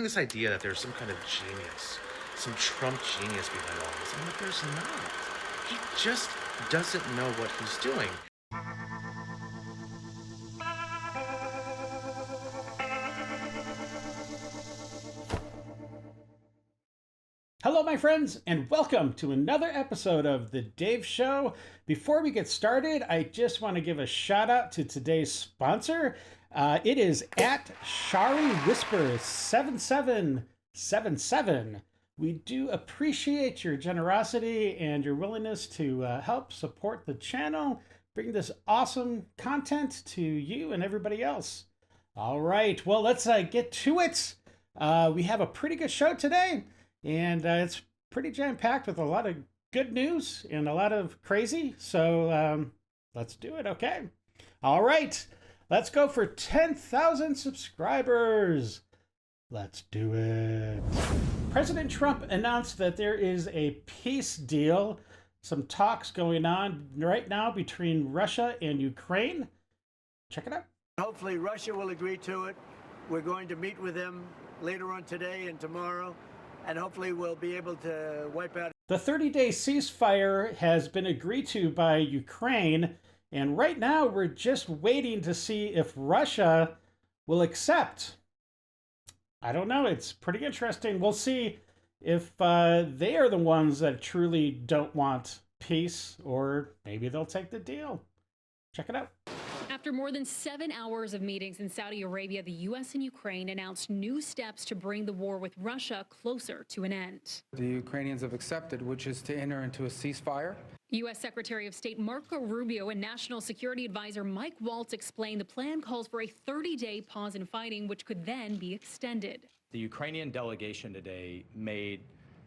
this idea that there's some kind of genius, some Trump genius behind all this, but there's not. He just doesn't know what he's doing. Hello, my friends, and welcome to another episode of The Dave Show. Before we get started, I just want to give a shout out to today's sponsor. It is at Shari Whisper 7777. We do appreciate your generosity and your willingness to help support the channel, bring this awesome content to you and everybody else. All right, well, let's get to it. We have a pretty good show today. And it's pretty jam-packed with a lot of good news and a lot of crazy. So let's do it, okay? All right, let's go for 10,000 subscribers. Let's do it. President Trump announced that there is a peace deal. Some talks going on right now between Russia and Ukraine. Check it out. Hopefully Russia will agree to it. We're going to meet with them later on today and tomorrow. And hopefully we'll be able to wipe out. The 30-day ceasefire has been agreed to by Ukraine, and right now we're just waiting to see if Russia will accept. I don't know. It's pretty interesting. We'll see if they are the ones that truly don't want peace, or maybe they'll take the deal. Check it out. After more than 7 hours of meetings in Saudi Arabia, the U.S. and Ukraine announced new steps to bring the war with Russia closer to an end. The Ukrainians have accepted, which is to enter into a ceasefire. U.S. Secretary of State Marco Rubio and National Security Advisor Mike Waltz explained the plan calls for a 30-day pause in fighting, which could then be extended. The Ukrainian delegation today made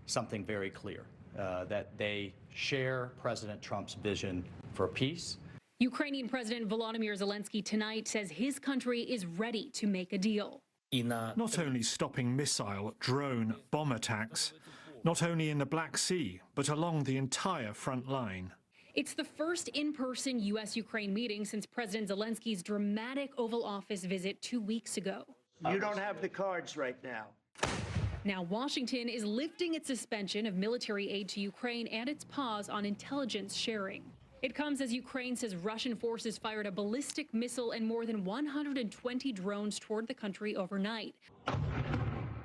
something very clear, that they share President Trump's vision for peace. Ukrainian President Volodymyr Zelensky tonight says his country is ready to make a deal. Not only stopping missile, drone, bomb attacks, not only in the Black Sea, but along the entire front line. It's the first in-person U.S.-Ukraine meeting since President Zelensky's dramatic Oval Office visit 2 weeks ago. You don't have the cards right now. Now Washington is lifting its suspension of military aid to Ukraine and its pause on intelligence sharing. It comes as Ukraine says Russian forces fired a ballistic missile and more than 120 drones toward the country overnight.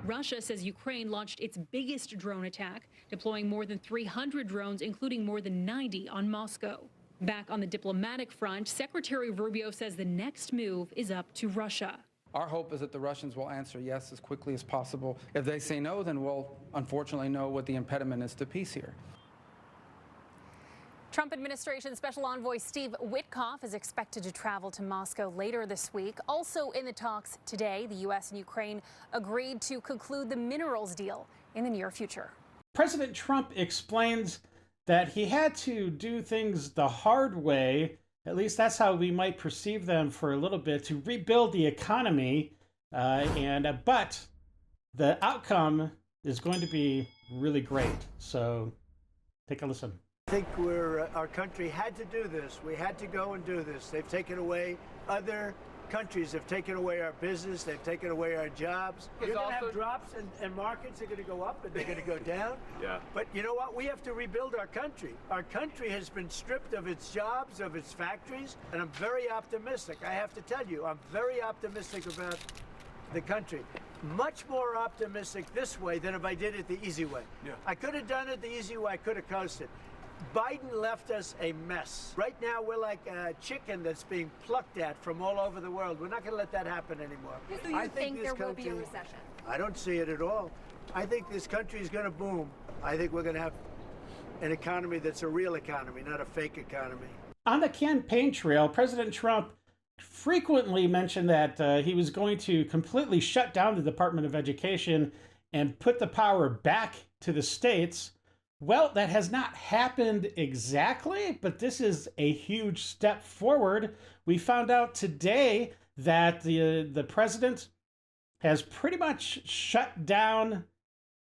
Russia says Ukraine launched its biggest drone attack, deploying more than 300 drones, including more than 90 on Moscow. Back on the diplomatic front, Secretary Rubio says the next move is up to Russia. Our hope is that the Russians will answer yes as quickly as possible. If they say no, then we'll unfortunately know what the impediment is to peace here. Trump administration Special Envoy Steve Witkoff is expected to travel to Moscow later this week. Also in the talks today, the U.S. and Ukraine agreed to conclude the minerals deal in the near future. President Trump explains that he had to do things the hard way, at least that's how we might perceive them for a little bit, to rebuild the economy. But the outcome is going to be really great. So take a listen. I think our country had to do this. We had to go and do this. They've taken away, other countries have taken away our business. They've taken away our jobs. You're going to have drops and markets are going to go up and they're going to go down. Yeah. But you know what? We have to rebuild our country. Our country has been stripped of its jobs, of its factories, and I'm very optimistic. I have to tell you, I'm very optimistic about the country. Much more optimistic this way than if I did it the easy way. Yeah. I could have done it the easy way. I could have coasted. Biden left us a mess. Right now, we're like a chicken that's being plucked at from all over the world. We're not going to let that happen anymore. So you think there will be a recession? I don't see it at all. I think this country is going to boom. I think we're going to have an economy that's a real economy, not a fake economy. On the campaign trail, President Trump frequently mentioned that he was going to completely shut down the Department of Education and put the power back to the states. Well, that has not happened exactly, but this is a huge step forward. We found out today that the president has pretty much shut down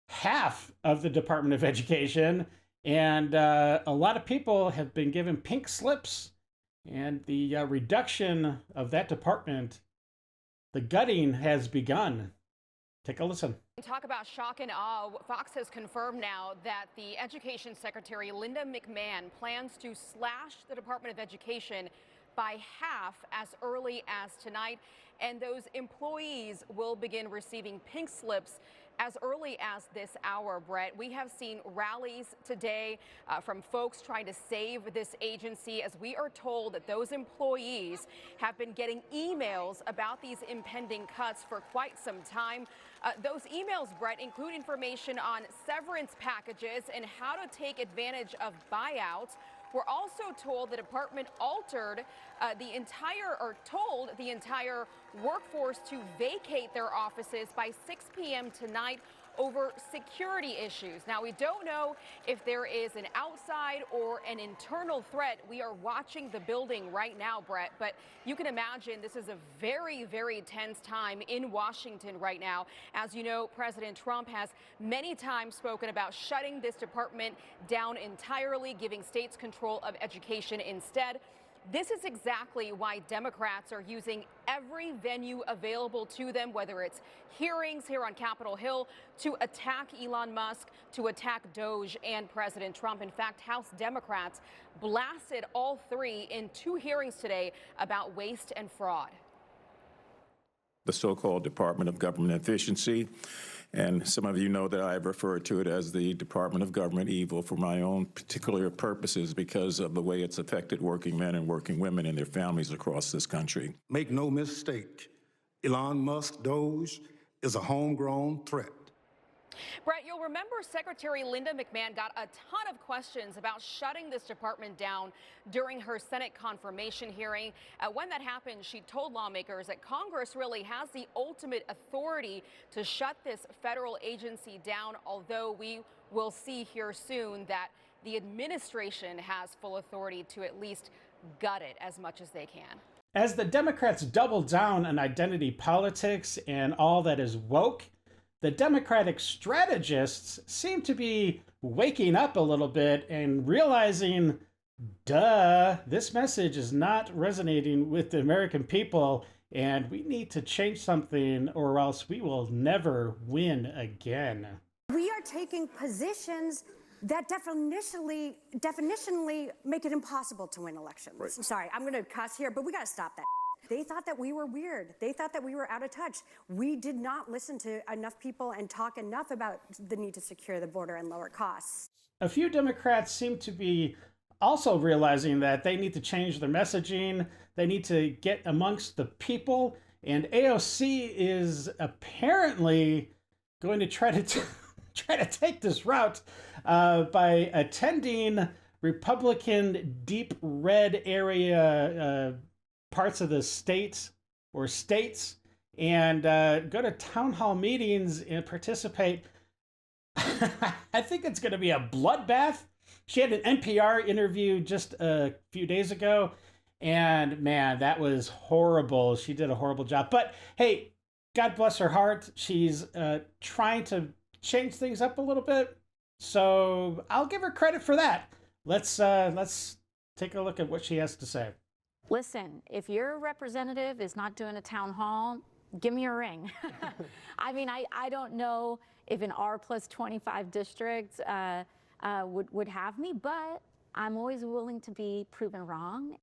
half of the Department of Education, and a lot of people have been given pink slips, and the reduction of that department, the gutting has begun. Take a listen. Talk about shock and awe. Fox has confirmed now that the Education Secretary, Linda McMahon, plans to slash the Department of Education by half as early as tonight. And those employees will begin receiving pink slips as early as this hour, Brett. We have seen rallies today from folks trying to save this agency, as we are told that those employees have been getting emails about these impending cuts for quite some time. Those emails, Brett, include information on severance packages and how to take advantage of buyouts. We're also told the department told the entire workforce to vacate their offices by 6 p.m. tonight over security issues. Now, we don't know if there is an outside or an internal threat. We are watching the building right now, Brett, but you can imagine this is a very, very tense time in Washington right now. As you know, President Trump has many times spoken about shutting this department down entirely, giving states control of education instead. This is exactly why Democrats are using every venue available to them, whether it's hearings here on Capitol Hill, to attack Elon Musk, to attack DOJ and President Trump. In fact, House Democrats blasted all three in 2 hearings today about waste and fraud. The so-called Department of Government Efficiency. And some of you know that I refer to it as the Department of Government Evil for my own particular purposes because of the way it's affected working men and working women and their families across this country. Make no mistake, Elon Musk, DOJ, is a homegrown threat. Brett, you'll remember Secretary Linda McMahon got a ton of questions about shutting this department down during her Senate confirmation hearing. When that happened, she told lawmakers that Congress really has the ultimate authority to shut this federal agency down, although we will see here soon that the administration has full authority to at least gut it as much as they can. As the Democrats double down on identity politics and all that is woke, the Democratic strategists seem to be waking up a little bit and realizing, duh, this message is not resonating with the American people, and we need to change something or else we will never win again. We are taking positions that definitionally make it impossible to win elections. Right. Sorry, I'm going to cuss here, but we got to stop that. They thought that we were weird. They thought that we were out of touch. We did not listen to enough people and talk enough about the need to secure the border and lower costs. A few Democrats seem to be also realizing that they need to change their messaging. They need to get amongst the people. And AOC is apparently going to try to take this route by attending Republican deep red area parts of the states and go to town hall meetings and participate. I think it's going to be a bloodbath. She had an NPR interview just a few days ago, and man, that was horrible. She did a horrible job. But hey, God bless her heart. She's trying to change things up a little bit, so I'll give her credit for that. Let's take a look at what she has to say. Listen, if your representative is not doing a town hall, give me a ring. I mean, I don't know if an R+25 district would have me, but I'm always willing to be proven wrong.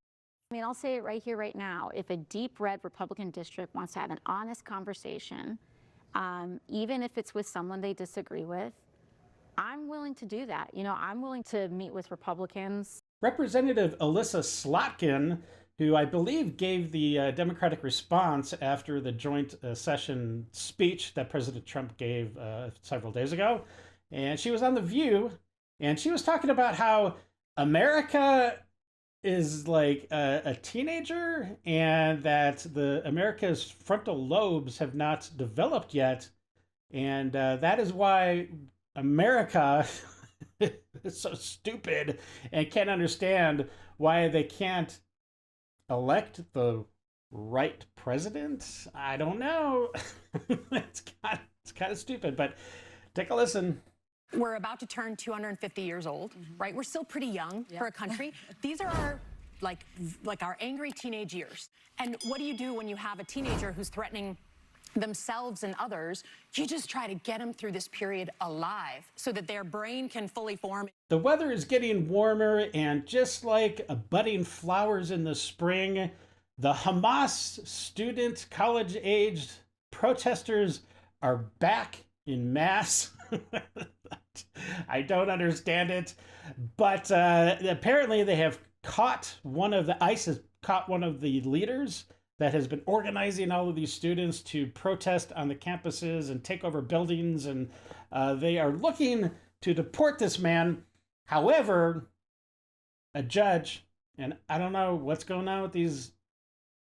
I mean, I'll say it right here, right now. If a deep red Republican district wants to have an honest conversation, even if it's with someone they disagree with, I'm willing to do that. You know, I'm willing to meet with Republicans. Representative Alyssa Slotkin, who I believe gave the Democratic response after the joint session speech that President Trump gave several days ago. And she was on The View, and she was talking about how America is like a teenager and that America's frontal lobes have not developed yet. And that is why America is so stupid and can't understand why they can't elect the right president. I don't know. It's kind of stupid, but take a listen. We're about to turn 250 years old, right? We're still pretty young for a country. These are our like our angry teenage years. And what do you do when you have a teenager who's threatening themselves and others, you just try to get them through this period alive so that their brain can fully form. The weather is getting warmer, and just like budding flowers in the spring, the Hamas student, college-aged protesters are back in mass. I don't understand it, but apparently they have caught ICE has caught one of the leaders that has been organizing all of these students to protest on the campuses and take over buildings, and they are looking to deport this man. However, a judge, and I don't know what's going on with these,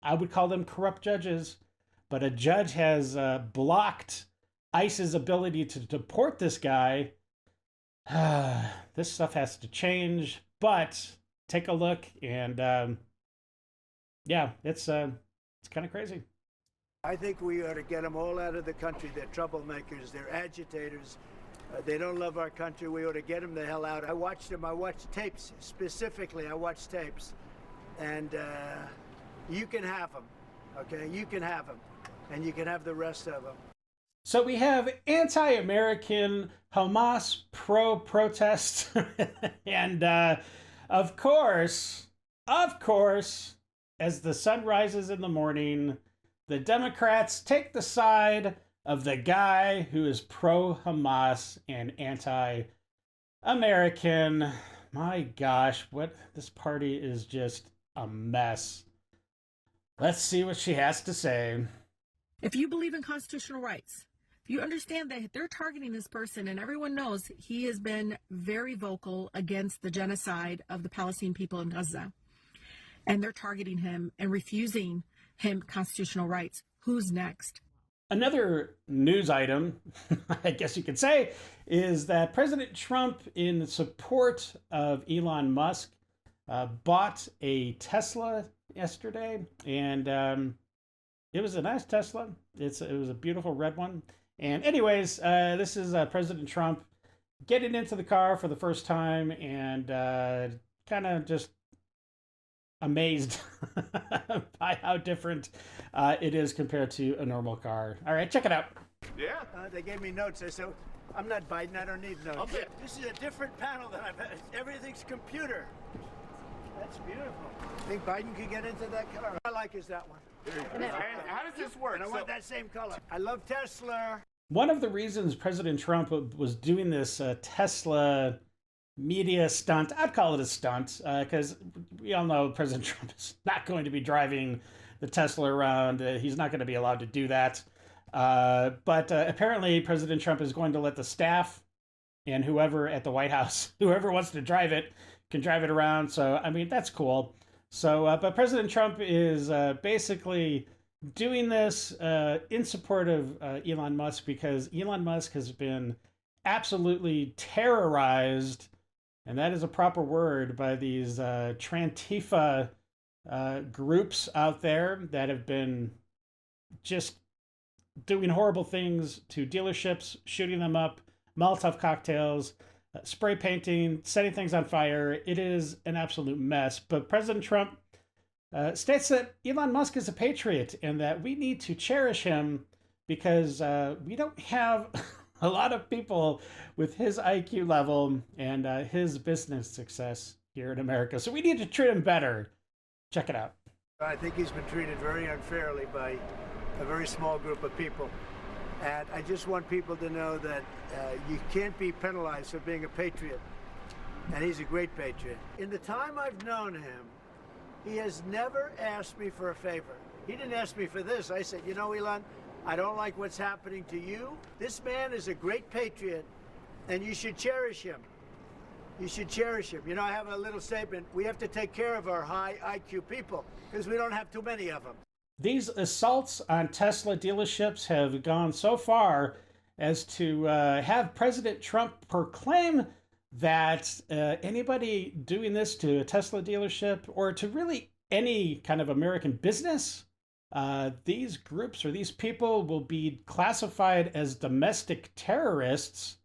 I would call them corrupt judges, but a judge has blocked ICE's ability to deport this guy. This stuff has to change, but take a look, and yeah, it's kind of crazy. I think we ought to get them all out of the country. They're troublemakers. They're agitators. They don't love our country. We ought to get them the hell out. I watched them. I watched tapes. Specifically, I watched tapes. And you can have them, okay? You can have them. And you can have the rest of them. So we have anti-American Hamas pro-protest. And of course, as the sun rises in the morning, the Democrats take the side of the guy who is pro-Hamas and anti-American. My gosh, this party is just a mess. Let's see what she has to say. If you believe in constitutional rights, if you understand that they're targeting this person, and everyone knows he has been very vocal against the genocide of the Palestinian people in Gaza, and they're targeting him and refusing him constitutional rights, who's next? Another news item, I guess you could say, is that President Trump, in support of Elon Musk, bought a Tesla yesterday, and it was a nice Tesla. It was a beautiful red one. And anyways, this is President Trump getting into the car for the first time, and kind of just amazed by how different it is compared to a normal car. All right, check it out. Yeah. They gave me notes. I said, I'm not Biden. I don't need notes. Okay. This is a different panel than I've had. Everything's computer. That's beautiful. Think Biden could get into that car? I like is that one. And how does this work? And I want that same color. I love Tesla. One of the reasons President Trump was doing this Tesla media stunt, I'd call it a stunt, because we all know President Trump is not going to be driving the Tesla around. He's not going to be allowed to do that. But apparently President Trump is going to let the staff and whoever at the White House, whoever wants to drive it, can drive it around. So, I mean, that's cool. So, but President Trump is basically doing this in support of Elon Musk, because Elon Musk has been absolutely terrorized, and that is a proper word, by these Trantifa groups out there that have been just doing horrible things to dealerships, shooting them up, Molotov cocktails, spray painting, setting things on fire. It is an absolute mess. But President Trump states that Elon Musk is a patriot and that we need to cherish him because we don't have a lot of people with his IQ level and his business success here in America. So we need to treat him better. Check it out. I think he's been treated very unfairly by a very small group of people. And I just want people to know that you can't be penalized for being a patriot. And he's a great patriot. In the time I've known him, he has never asked me for a favor. He didn't ask me for this. I said, you know, Elon, I don't like what's happening to you. This man is a great patriot, and you should cherish him. You should cherish him. You know, I have a little statement. We have to take care of our high IQ people because we don't have too many of them. These assaults on Tesla dealerships have gone so far as to have President Trump proclaim that anybody doing this to a Tesla dealership or to really any kind of American business, these groups or these people will be classified as domestic terrorists.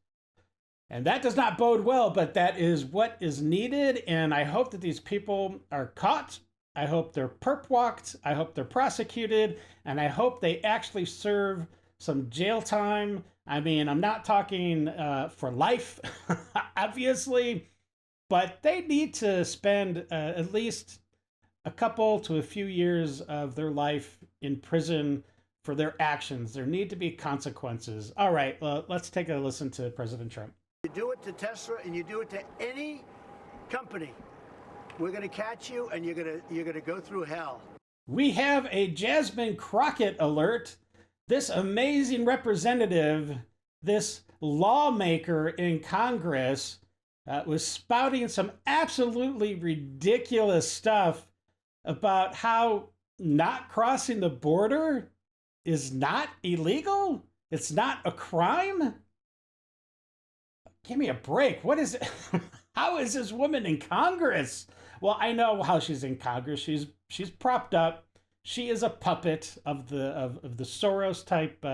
And that does not bode well, but that is what is needed. And I hope that these people are caught I hope they're perp walked. I hope they're prosecuted. And I hope they actually serve some jail time. I mean, I'm not talking for life, obviously, but they need to spend at least a couple to a few years of their life in prison for their actions. There need to be consequences. All right, let's take a listen to President Trump. You do it to Tesla and you do it to any company, we're going to catch you and you're going to go through hell. We have a Jasmine Crockett alert. This amazing representative, this lawmaker in Congress, was spouting some absolutely ridiculous stuff about how not crossing the border is not illegal. It's not a crime. Give me a break. What is it? How is this woman in Congress? Well, I know how she's in Congress. She's propped up. She is a puppet of the Soros type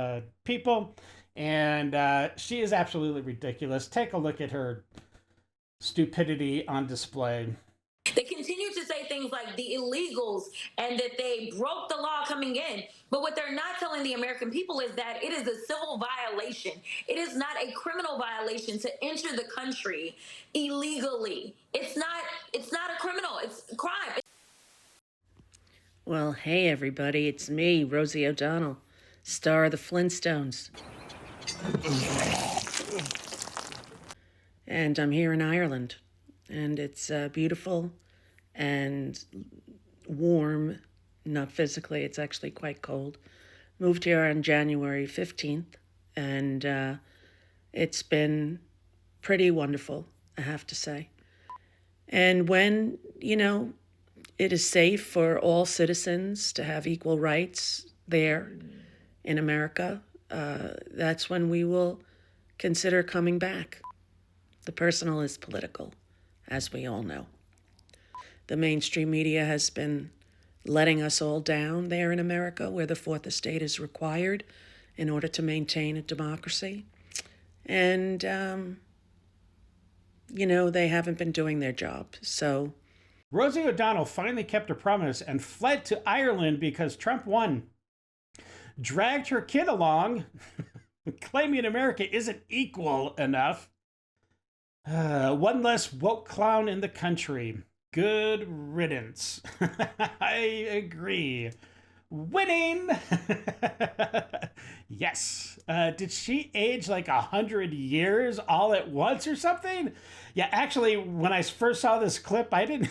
people, and she is absolutely ridiculous. Take a look at her stupidity on display. They continue to say things like the illegals and that they broke the law coming in. But what they're not telling the American people is that it is a civil violation. It is not a criminal violation to enter the country illegally. It's not a criminal. It's a crime. Well, hey, everybody. It's me, Rosie O'Donnell, star of the Flintstones. And I'm here in Ireland. And it's beautiful and warm, not physically, it's actually quite cold. Moved here on January 15th, and it's been pretty wonderful, I have to say. And when, it is safe for all citizens to have equal rights there in America, that's when we will consider coming back. The personal is political, as we all know. The mainstream media has been letting us all down there in America, where the Fourth Estate is required in order to maintain a democracy. And, they haven't been doing their job, so... Rosie O'Donnell finally kept her promise and fled to Ireland because Trump won. Dragged her kid along, claiming America isn't equal enough. One less woke clown in the country. Good riddance. I agree. Winning! Yes. Did she age like 100 years all at once or something? Yeah, actually, when I first saw this clip, I didn't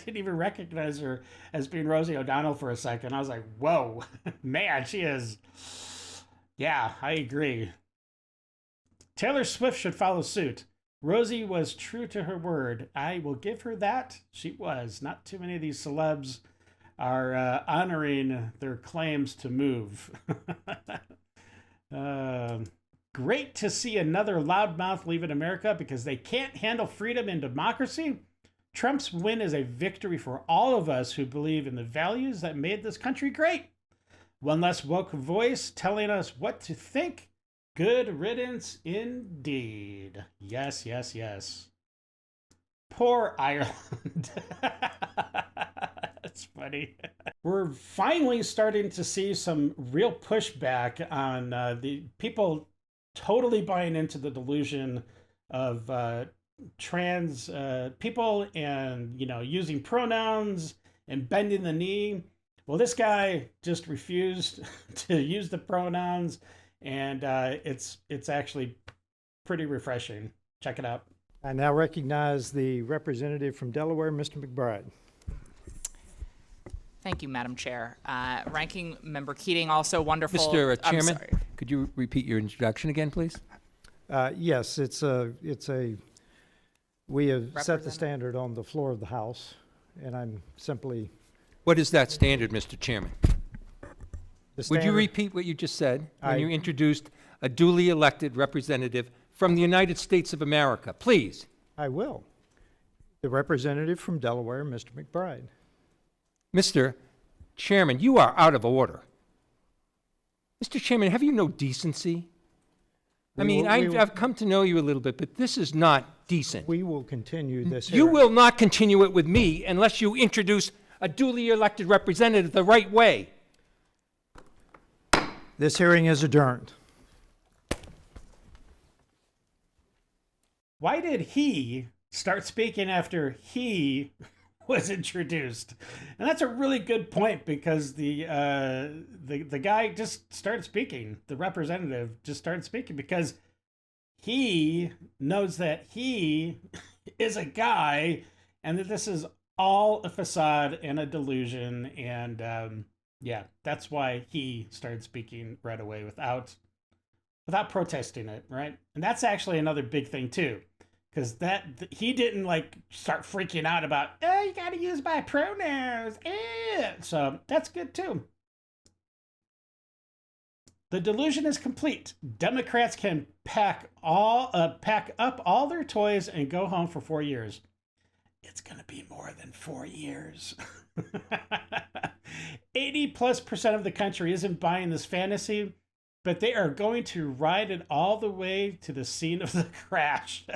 even recognize her as being Rosie O'Donnell for a second. I was like, whoa, man, she is. Yeah, I agree. Taylor Swift should follow suit. Rosie was true to her word. I will give her that. She was. Not too many of these celebs are honoring their claims to move. Great to see another loudmouth leaving America because they can't handle freedom and democracy. Trump's win is a victory for all of us who believe in the values that made this country great. One less woke voice telling us what to think. Good riddance indeed. Yes, yes, yes. Poor Ireland. That's funny. We're finally starting to see some real pushback on the people totally buying into the delusion of trans people and, using pronouns and bending the knee. Well, this guy just refused to use the pronouns, and it's actually pretty refreshing. Check it out. I now recognize the representative from Delaware, Mr. McBride. Thank you, Madam Chair. Ranking Member Keating, also wonderful. Mr. Chairman, could you repeat your introduction again, please? Yes, we have set the standard on the floor of the House, and I'm simply... What is that standard, Mr. Chairman? Would you repeat what you just said when you introduced a duly elected representative from the United States of America? Please. I will. The representative from Delaware, Mr. McBride. Mr. Chairman, you are out of order. Mr. Chairman, have you no decency? I've come to know you a little bit, but this is not decent. We will continue this You hearing. will not continue it with me unless you introduce a duly elected representative the right way. This hearing is adjourned. Why did he start speaking after he was introduced? And that's a really good point, because the guy just started speaking. The representative just started speaking because he knows that he is a guy and that this is all a facade and a delusion. And yeah, that's why he started speaking right away without protesting it, right? And that's actually another big thing too, because he didn't like start freaking out about, oh, you got to use my pronouns. So that's good too. The delusion is complete. Democrats can pack up all their toys and go home for 4 years. It's going to be more than 4 years. 80+% of the country isn't buying this fantasy, but they are going to ride it all the way to the scene of the crash.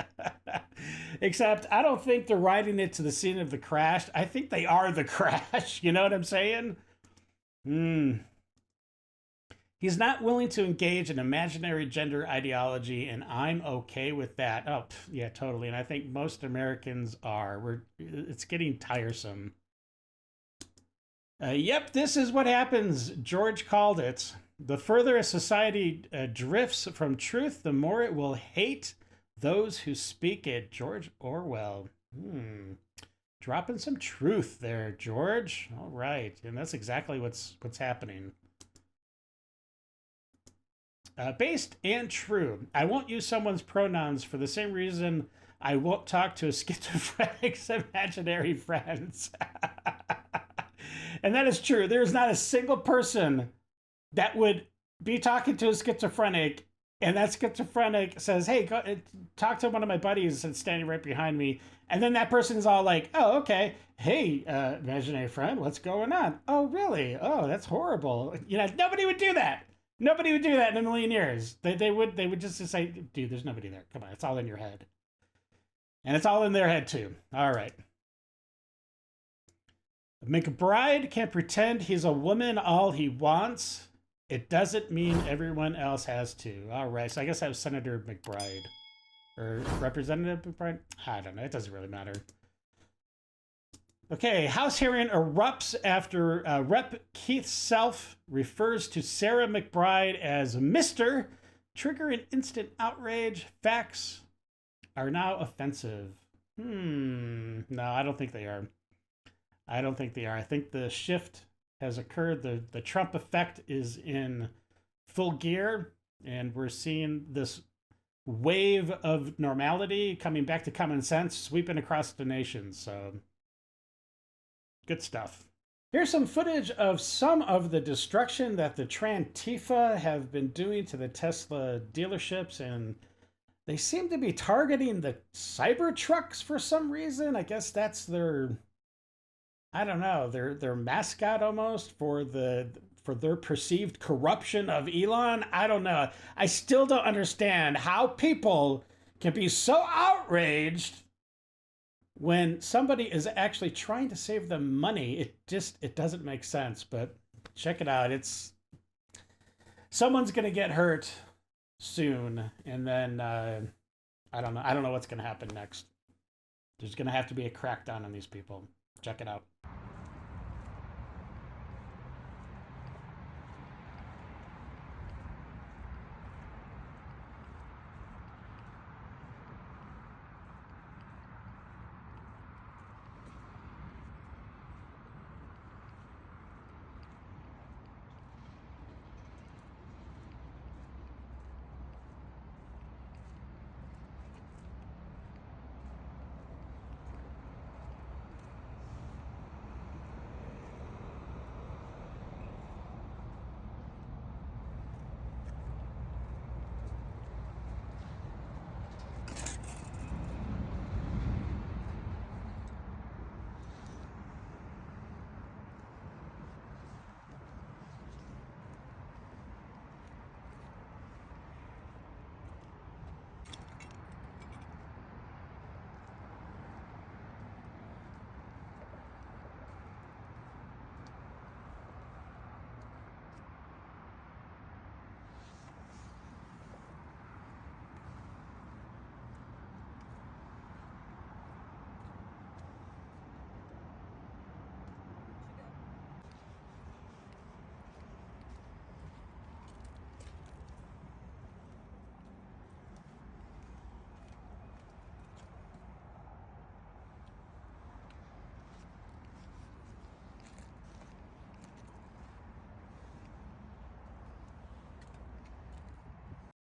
Except I don't think they're riding it to the scene of the crash. I think they are the crash. You know what I'm saying? He's not willing to engage in imaginary gender ideology, and I'm okay with that. Oh, yeah, totally. And I think most Americans are. It's getting tiresome. Yep, this is what happens. George called it. The further a society drifts from truth, the more it will hate those who speak it. George Orwell. Dropping some truth there, George. All right, and that's exactly what's happening. Based and true. I won't use someone's pronouns for the same reason I won't talk to a schizophrenic's imaginary friends. And that is true. There's not a single person that would be talking to a schizophrenic, and that schizophrenic says, hey, go talk to one of my buddies that's standing right behind me. And then that person is all like, oh, okay. Hey, imaginary friend, what's going on? Oh, really? Oh, that's horrible. You know, nobody would do that. Nobody would do that in a million years. They would just say, dude, there's nobody there. Come on, it's all in your head. And it's all in their head too. All right. McBride can pretend he's a woman all he wants. It doesn't mean everyone else has to. All right, so I guess that was Senator McBride. Or Representative McBride? I don't know, it doesn't really matter. Okay, House hearing erupts after Rep. Keith Self refers to Sarah McBride as Mr., triggering instant outrage. Facts are now offensive. No, I don't think they are. I don't think they are. I think the shift has occurred. The Trump effect is in full gear, and we're seeing this wave of normality coming back to common sense, sweeping across the nation. So good stuff. Here's some footage of some of the destruction that the Trantifa have been doing to the Tesla dealerships, and they seem to be targeting the Cybertrucks for some reason. I guess that's their, I don't know, their mascot almost for their perceived corruption of Elon. I don't know. I still don't understand how people can be so outraged when somebody is actually trying to save them money. It doesn't make sense, but check it out. Someone's going to get hurt soon, and then I don't know what's going to happen next. There's going to have to be a crackdown on these people. Check it out.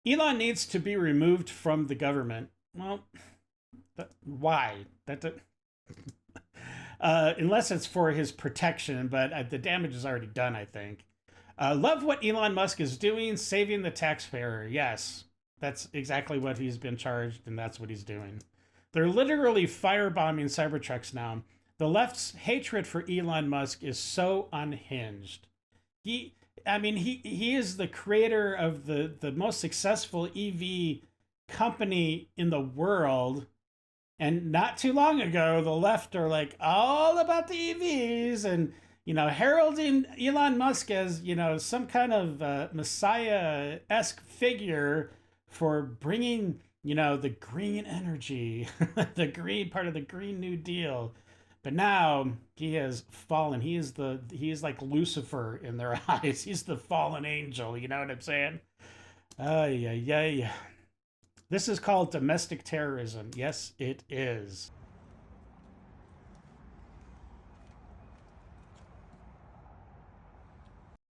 Elon needs to be removed from the government. Well, why? Unless it's for his protection, but the damage is already done, I think. Love what Elon Musk is doing, saving the taxpayer. Yes, that's exactly what he's been charged, and that's what he's doing. They're literally firebombing Cybertrucks now. The left's hatred for Elon Musk is so unhinged. He is the creator of the most successful EV company in the world. And not too long ago, the left are like all about the EVs and, heralding Elon Musk as, some kind of Messiah-esque figure for bringing, the green energy, the green part of the Green New Deal. But now he has fallen. He is like Lucifer in their eyes. He's the fallen angel. You know what I'm saying? Yeah. This is called domestic terrorism. Yes, it is.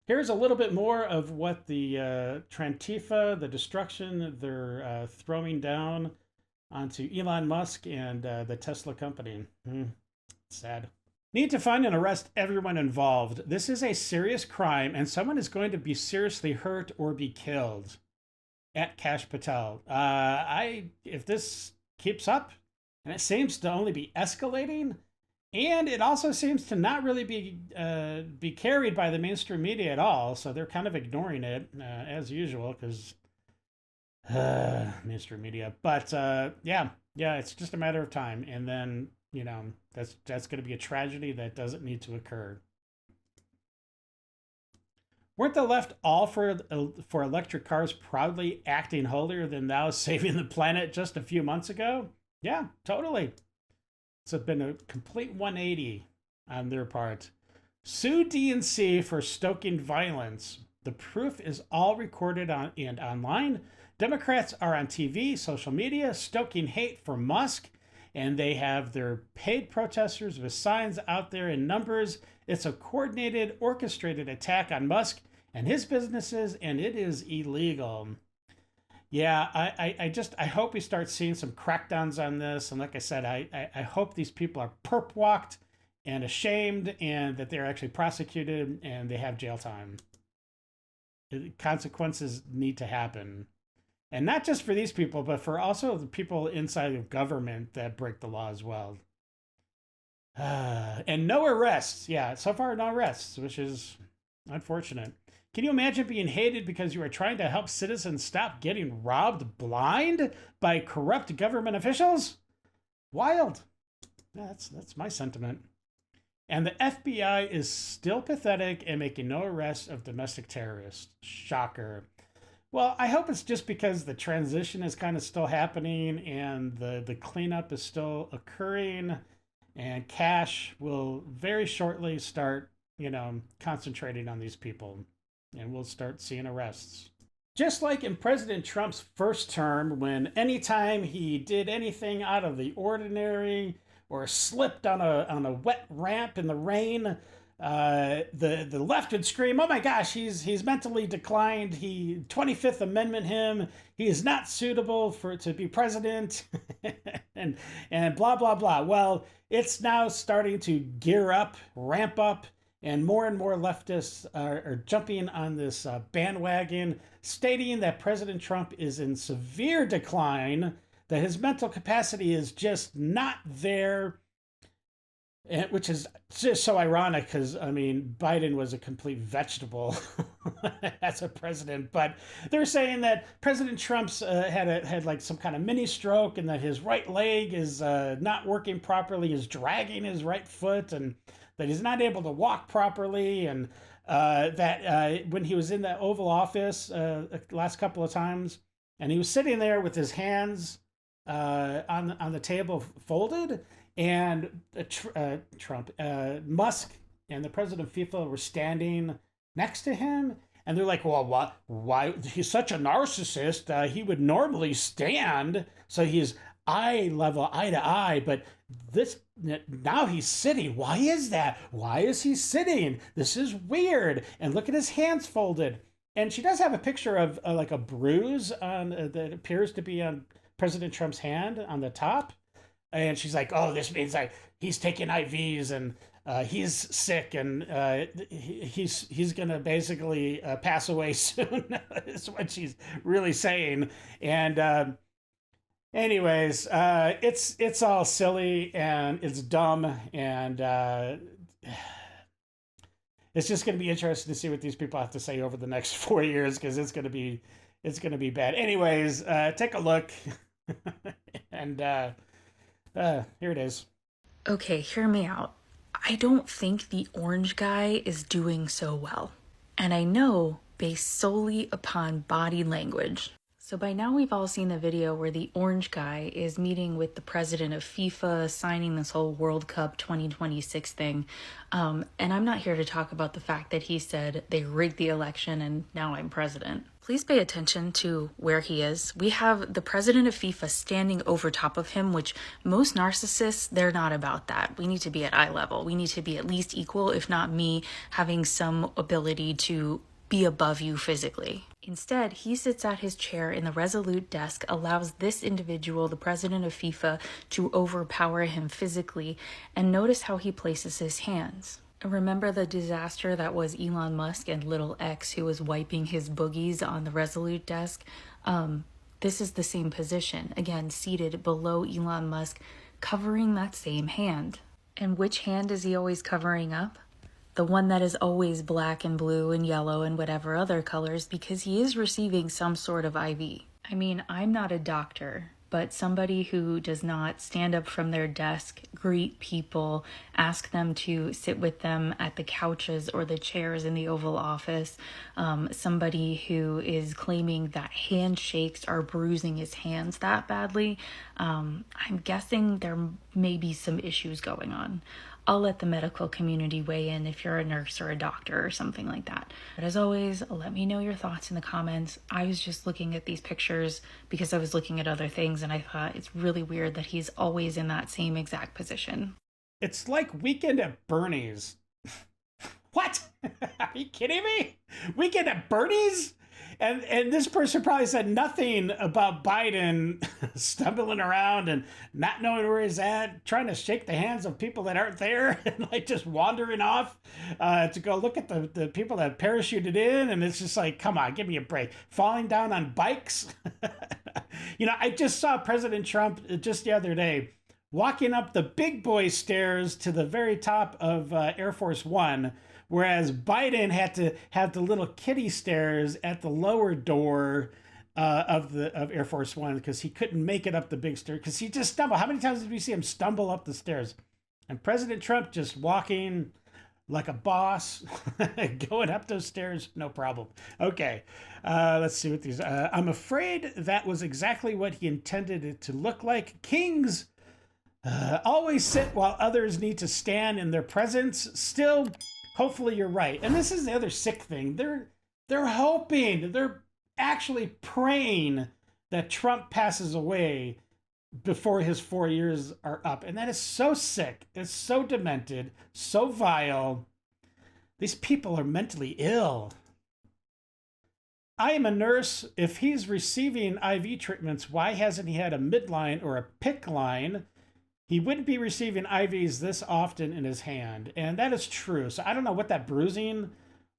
Here's a little bit more of what the Trantifa, the destruction they're throwing down onto Elon Musk and the Tesla company. Sad. Need to find and arrest everyone involved. This is a serious crime and someone is going to be seriously hurt or be killed. At Cash Patel. If this keeps up, and it seems to only be escalating, and it also seems to not really be carried by the mainstream media at all, so they're kind of ignoring it as usual because mainstream media. But yeah, it's just a matter of time, and then that's going to be a tragedy that doesn't need to occur. Weren't the left all for electric cars proudly acting holier than thou, saving the planet just a few months ago? Yeah, totally. It's been a complete 180 on their part. Sue DNC for stoking violence. The proof is all recorded and online. Democrats are on TV, social media, stoking hate for Musk, and they have their paid protesters with signs out there in numbers. It's a coordinated, orchestrated attack on Musk and his businesses, and it is illegal. Yeah, I hope we start seeing some crackdowns on this. And like I said, I hope these people are perp walked and ashamed and that they're actually prosecuted and they have jail time. Consequences need to happen. And not just for these people, but for also the people inside of government that break the law as well. And no arrests. Yeah, so far no arrests, which is unfortunate. Can you imagine being hated because you are trying to help citizens stop getting robbed blind by corrupt government officials? Wild. Yeah, that's my sentiment. And the FBI is still pathetic and making no arrests of domestic terrorists. Shocker. Well, I hope it's just because the transition is kind of still happening and the cleanup is still occurring, and Cash will very shortly start, concentrating on these people, and we'll start seeing arrests. Just like in President Trump's first term, when anytime he did anything out of the ordinary or slipped on a wet ramp in the rain, the left would scream, "Oh my gosh, he's mentally declined. 25th Amendment him. He is not suitable to be president," and blah blah blah. Well, it's now starting to gear up, ramp up, and more leftists are jumping on this bandwagon, stating that President Trump is in severe decline, that his mental capacity is just not there. Which is just so ironic because, Biden was a complete vegetable as a president. But they're saying that President Trump's had like some kind of mini stroke and that his right leg is not working properly, is dragging his right foot, and that he's not able to walk properly. And that when he was in the Oval Office last couple of times, and he was sitting there with his hands on the table folded, and Musk and the president of FIFA were standing next to him, and they're like, "Well, why? He's such a narcissist. He would normally stand, so he's eye level, eye to eye, but now he's sitting. Why is that? Why is he sitting? This is weird. And look at his hands folded." And she does have a picture of like a bruise on that appears to be on President Trump's hand on the top. And she's like, oh, this means like he's taking IVs and he's sick and he's going to basically pass away soon is what she's really saying. And anyways, it's all silly and it's dumb and it's just going to be interesting to see what these people have to say over the next 4 years because it's going to be bad. Anyways, take a look and here it is. Okay, hear me out. I don't think the orange guy is doing so well. And I know based solely upon body language. So by now we've all seen the video where the orange guy is meeting with the president of FIFA, signing this whole World Cup 2026 thing. And I'm not here to talk about the fact that he said they rigged the election and now I'm president. Please pay attention to where he is. We have the president of FIFA standing over top of him, which most narcissists, they're not about that. We need to be at eye level. We need to be at least equal, if not me, having some ability to be above you physically. Instead, he sits at his chair in the Resolute desk, allows this individual, the president of FIFA, to overpower him physically, and notice how he places his hands. Remember the disaster that was Elon Musk and little X who was wiping his boogies on the Resolute desk? This is the same position, again, seated below Elon Musk, covering that same hand. And which hand is he always covering up? The one that is always black and blue and yellow and whatever other colors, because he is receiving some sort of IV. I mean, I'm not a doctor, but somebody who does not stand up from their desk, greet people, ask them to sit with them at the couches or the chairs in the Oval Office, somebody who is claiming that handshakes are bruising his hands that badly, I'm guessing there may be some issues going on. I'll let the medical community weigh in if you're a nurse or a doctor or something like that. But as always, let me know your thoughts in the comments. I was just looking at these pictures because I was looking at other things and I thought it's really weird that he's always in that same exact position. It's like Weekend at Bernie's. What? Are you kidding me? Weekend at Bernie's? And this person probably said nothing about Biden stumbling around and not knowing where he's at, trying to shake the hands of people that aren't there and like just wandering off to go look at the people that parachuted in. And it's just like, come on, give me a break. Falling down on bikes. You know, I just saw President Trump just the other day walking up the big boy stairs to the very top of Air Force One, whereas Biden had to have the little kiddie stairs at the lower door of Air Force One because he couldn't make it up the big stair because he just stumbled. How many times did we see him stumble up the stairs? And President Trump just walking like a boss, going up those stairs, no problem. Okay, let's see what these... I'm afraid that was exactly what he intended it to look like. Kings always sit while others need to stand in their presence. Still... hopefully you're right. And this is the other sick thing. They're hoping, they're actually praying that Trump passes away before his 4 years are up. And that is so sick. It's so demented, so vile. These people are mentally ill. I am a nurse. If he's receiving IV treatments, why hasn't he had a midline or a PICC line? He wouldn't be receiving IVs this often in his hand. And that is true. So I don't know what that bruising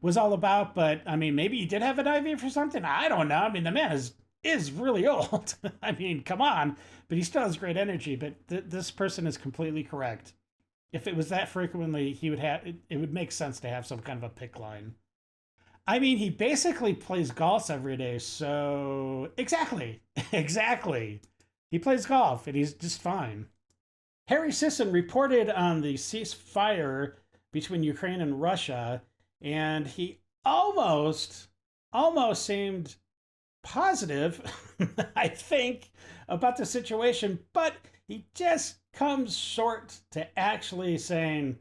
was all about, but I mean, maybe he did have an IV for something. I don't know. I mean, the man is really old. I mean, come on. But he still has great energy. But this person is completely correct. If it was that frequently, he would have, it would make sense to have some kind of a PICC line. I mean, he basically plays golf every day. So exactly. He plays golf and he's just fine. Harry Sisson reported on the ceasefire between Ukraine and Russia, and he almost seemed positive, I think, about the situation, but he just comes short to actually saying,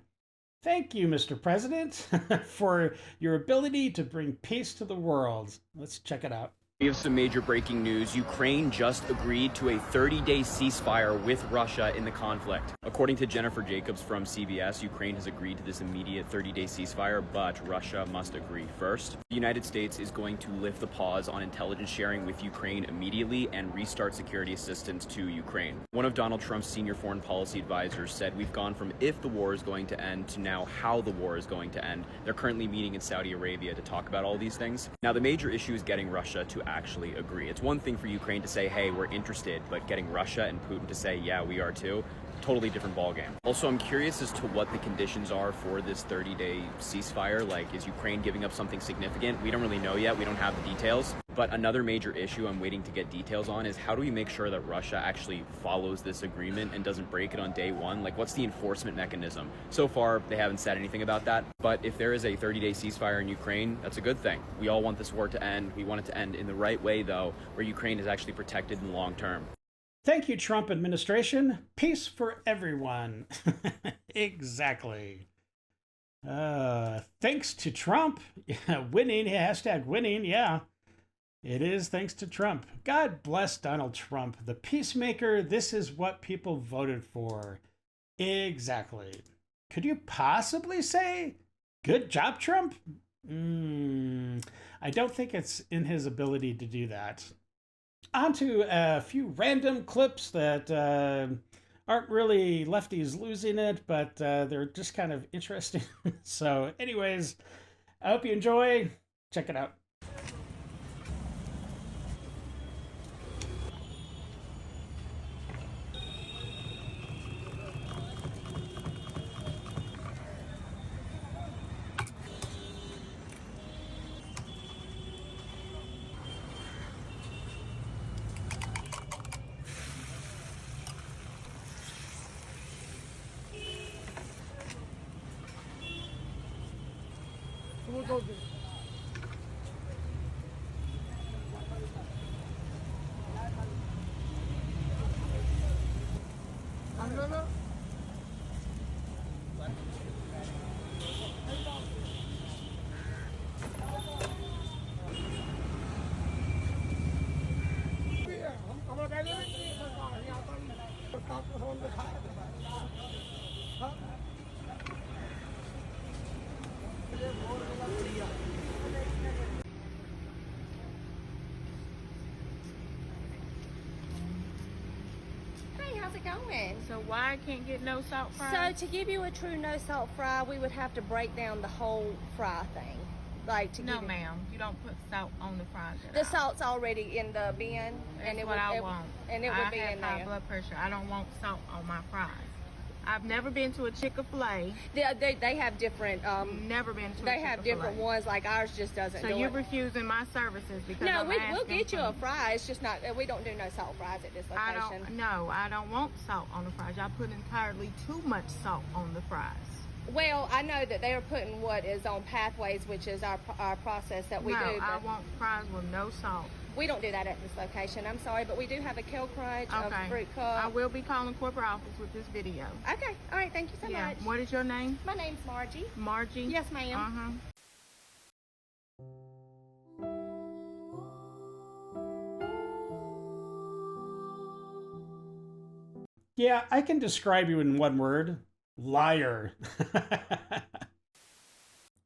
thank you, Mr. President, for your ability to bring peace to the world. Let's check it out. We have some major breaking news. Ukraine just agreed to a 30-day ceasefire with Russia in the conflict. According to Jennifer Jacobs from CBS, Ukraine has agreed to this immediate 30-day ceasefire, but Russia must agree first. The United States is going to lift the pause on intelligence sharing with Ukraine immediately and restart security assistance to Ukraine. One of Donald Trump's senior foreign policy advisors said we've gone from if the war is going to end to now how the war is going to end. They're currently meeting in Saudi Arabia to talk about all these things. Now, the major issue is getting Russia to actually agree. It's one thing for Ukraine to say, hey, we're interested, but getting Russia and Putin to say, yeah, we are too, totally different ballgame. Also, I'm curious as to what the conditions are for this 30-day ceasefire. Like, is Ukraine giving up something significant? We don't really know yet. We don't have the details. But another major issue I'm waiting to get details on is how do we make sure that Russia actually follows this agreement and doesn't break it on day one? Like, what's the enforcement mechanism? So far, they haven't said anything about that. But if there is a 30-day ceasefire in Ukraine, that's a good thing. We all want this war to end. We want it to end in the right way, though, where Ukraine is actually protected in the long term. Thank you, Trump administration. Peace for everyone. Exactly. Thanks to Trump. Winning, hashtag winning, yeah. It is thanks to Trump. God bless Donald Trump, the peacemaker. This is what people voted for. Exactly. Could you possibly say, good job, Trump? I don't think it's in his ability to do that. On to a few random clips that aren't really lefties losing it, but they're just kind of interesting. So anyways, I hope you enjoy. Check it out. How's it going? So why I can't get no salt fry? So to give you a true no salt fry, we would have to break down the whole fry thing. Like to no, ma'am, you don't put salt on the fries. The salt's already in the bin, and it would I want. And it would be in there. I have high blood pressure. I don't want salt on my fries. I've never been to a Chick-fil-A. They have different. Never been to. They have different ones. Like ours just doesn't. So you're refusing my services because no, we'll get you a fry. It's just not. We don't do no salt fries at this location. I don't want salt on the fries. Y'all put entirely too much salt on the fries. Well, I know that they are putting what is on Pathways, which is our process that we do. No, I want fries with no salt. We don't do that at this location. I'm sorry, but we do have a Kale Crunch, a Fruit Cup. I will be calling corporate office with this video. Okay. All right. Thank you so much. What is your name? My name's Margie. Margie? Yes, ma'am. Yeah, I can describe you in one word. Liar.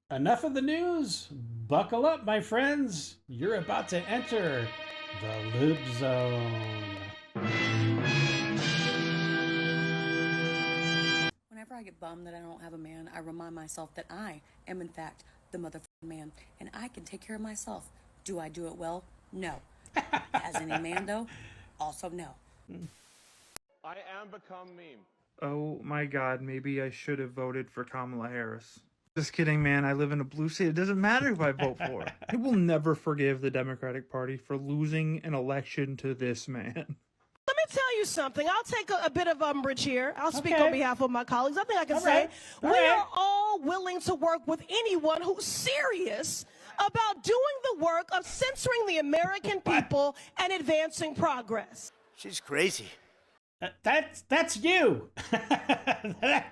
Enough of the news. Buckle up, my friends. You're about to enter the Lib Zone. Whenever I get bummed that I don't have a man, I remind myself that I am, in fact, the motherfucking man, and I can take care of myself. Do I do it well? No. As any man, though, also no. I am become meme. Oh my God, maybe I should have voted for Kamala Harris. Just kidding, man. I live in a blue state. It doesn't matter who I vote for. I will never forgive the Democratic Party for losing an election to this man. Let me tell you something. I'll take a bit of umbrage here. I'll speak on behalf of my colleagues. I think I can say we are all willing to work with anyone who's serious about doing the work of censoring the American people and advancing progress. She's crazy. That's you.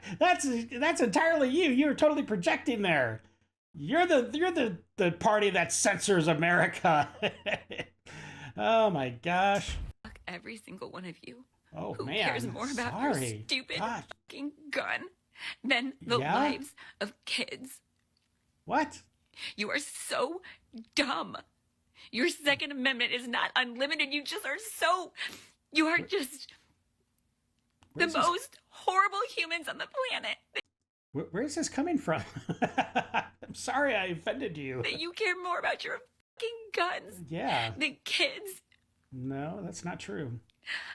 That's entirely you. You're totally projecting there. You're the party that censors America. Oh my gosh. Fuck every single one of you. Oh Who man. cares more about your stupid fucking gun than the lives of kids? What? You are so dumb. Your Second Amendment is not unlimited. You just are so. You are just the most horrible humans on the planet. Where's this coming from? I'm sorry I offended you. That you care more about your fucking guns than kids. No, that's not true.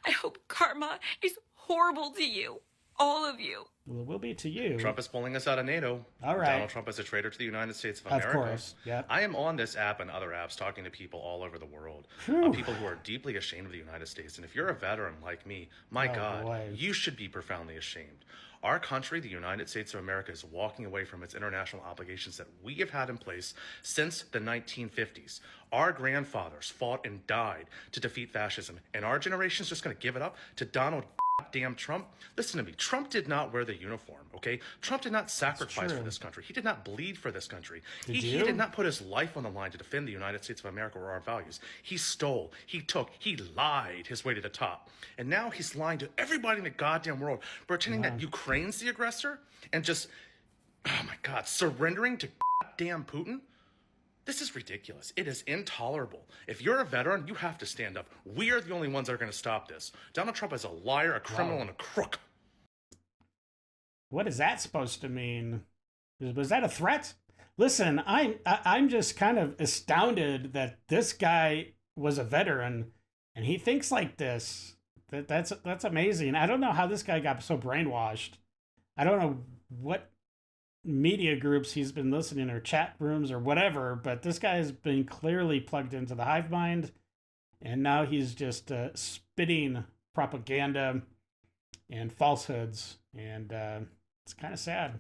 I hope karma is horrible to you. All of you. Well, it will be to you. Trump is pulling us out of NATO. All right. Donald Trump is a traitor to the United States of America. Of course, yeah. I am on this app and other apps talking to people all over the world. People who are deeply ashamed of the United States. And if you're a veteran like me, my God, you should be profoundly ashamed. Our country, the United States of America, is walking away from its international obligations that we have had in place since the 1950s. Our grandfathers fought and died to defeat fascism, and our generation is just going to give it up to Donald damn Trump. Listen to me. Trump did not wear the uniform, okay? Trump did not sacrifice for this country. He did not bleed for this country. He did not put his life on the line to defend the United States of America or our values. He stole, he took, he lied his way to the top. And now he's lying to everybody in the goddamn world, pretending that Ukraine's the aggressor and just, oh my God, surrendering to goddamn Putin. This is ridiculous. It is intolerable. If you're a veteran, you have to stand up. We are the only ones that are going to stop this. Donald Trump is a liar, a criminal, and a crook. What is that supposed to mean? Was that a threat? Listen, I'm just kind of astounded that this guy was a veteran and he thinks like this. That's amazing. I don't know how this guy got so brainwashed. I don't know what media groups he's been listening or chat rooms or whatever, but this guy has been clearly plugged into the hive mind, and now he's just spitting propaganda and falsehoods, and it's kind of sad.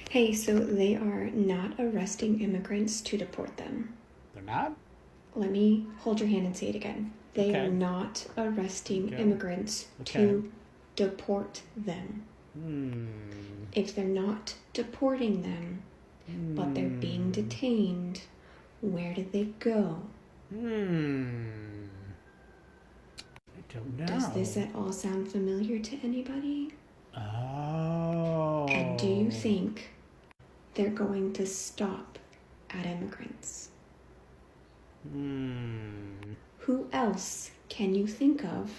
Hey, so they are not arresting immigrants to deport them. They're not? Let me hold your hand and say it again. They are not arresting immigrants to deport them. If they're not deporting them, but they're being detained, where did they go? I don't know. Does this at all sound familiar to anybody? Oh. And do you think they're going to stop at immigrants? Who else can you think of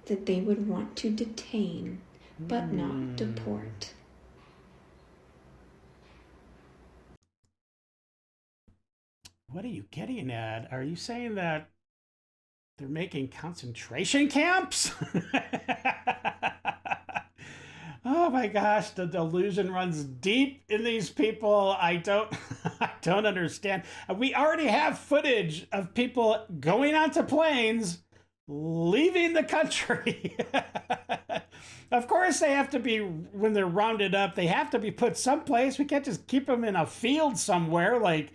that they would want to detain but not deport? What are you getting at? Are you saying that they're making concentration camps? Oh my gosh, the delusion runs deep in these people. I don't understand. We already have footage of people going onto planes, leaving the country. Of course they have to be, when they're rounded up, they have to be put someplace. We can't just keep them in a field somewhere, like,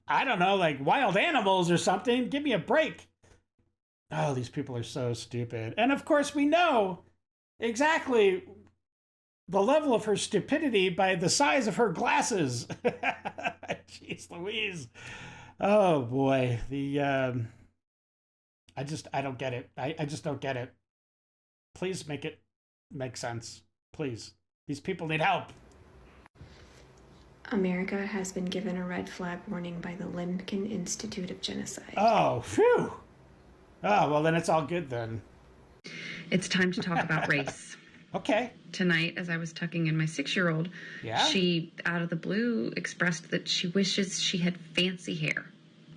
I don't know, like wild animals or something. Give me a break. Oh, these people are so stupid. And of course we know exactly the level of her stupidity by the size of her glasses. Jeez Louise. Oh boy. I don't get it. I just don't get it. Please make it make sense. Please. These people need help. America has been given a red flag warning by the Lincoln Institute of Genocide. Oh, phew. Oh, well then it's all good then. It's time to talk about race. Okay. Tonight, as I was tucking in my 6-year-old, she, out of the blue, expressed that she wishes she had fancy hair.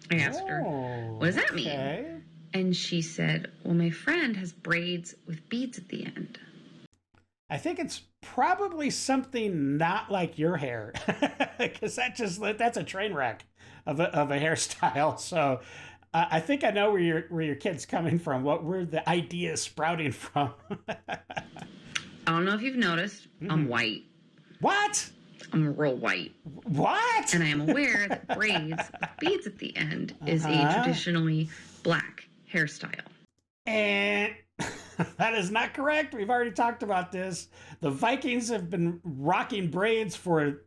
I asked her, what does that mean? And she said, well, my friend has braids with beads at the end. I think it's probably something not like your hair, because that's a train wreck of a hairstyle. So I think I know where your kid's coming from. Where the idea is sprouting from. I don't know if you've noticed, I'm white. What? I'm real white. What? And I am aware that braids with beads at the end is a traditionally black hairstyle. And that is not correct. We've already talked about this. The Vikings have been rocking braids for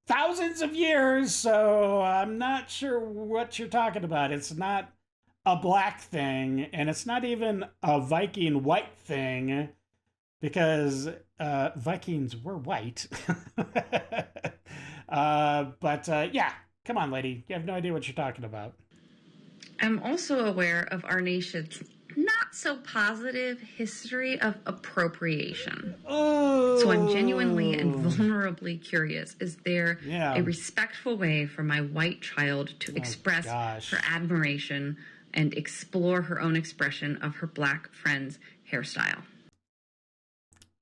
thousands of years, so I'm not sure what you're talking about. It's not a black thing, and it's not even a Viking white thing, because Vikings were white. Yeah, come on, lady. You have no idea what you're talking about. I'm also aware of our nation's not so positive history of appropriation. Oh. So I'm genuinely and vulnerably curious, is there a respectful way for my white child to express her admiration and explore her own expression of her black friend's hairstyle?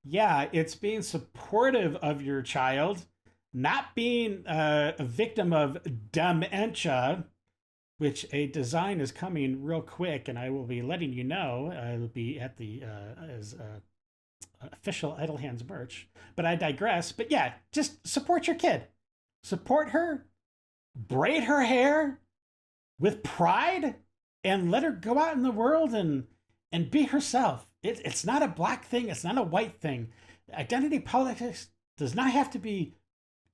Yeah, it's being supportive of your child, not being a victim of dementia, which a design is coming real quick, and I will be letting you know. It'll be at the official Idle Hands merch. But I digress. But yeah, just support your kid. Support her, braid her hair with pride, and let her go out in the world and be herself. It's not a black thing. It's not a white thing. Identity politics does not have to be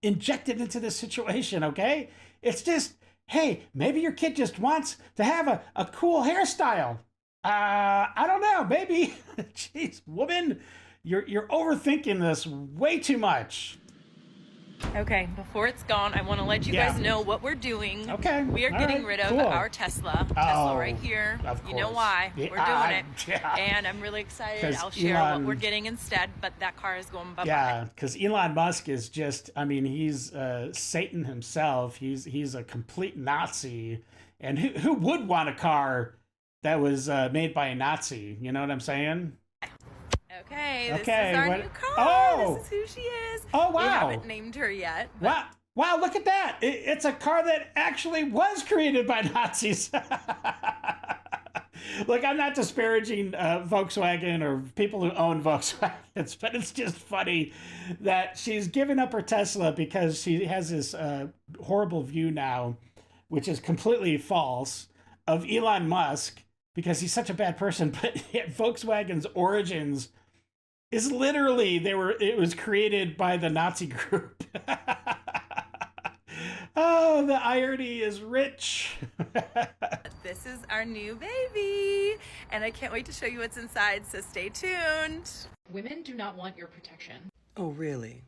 injected into this situation, okay? It's just, hey, maybe your kid just wants to have a cool hairstyle. I don't know, maybe. Jeez, woman, you're overthinking this way too much. Okay, before it's gone, I want to let you guys know what we're doing. Okay. We are getting rid of our Tesla. Tesla right here. Of course. You know why. Yeah, we're doing it. Yeah. And I'm really excited. I'll share what we're getting instead, but that car is going bye-bye. Yeah, because Elon Musk is just, I mean, he's Satan himself. He's a complete Nazi. And who would want a car that was made by a Nazi? You know what I'm saying? Okay, this is our new car. Oh! This is who she is. Oh, wow. We haven't named her yet. Wow, look at that. It's a car that actually was created by Nazis. Look, I'm not disparaging Volkswagen or people who own Volkswagens, but it's just funny that she's given up her Tesla because she has this horrible view now, which is completely false, of Elon Musk because he's such a bad person. But Volkswagen's origins is literally it was created by the Nazi group. Oh, the irony is rich. This is our new baby, and I can't wait to show you what's inside, so stay tuned. Women do not want your protection. Oh, really?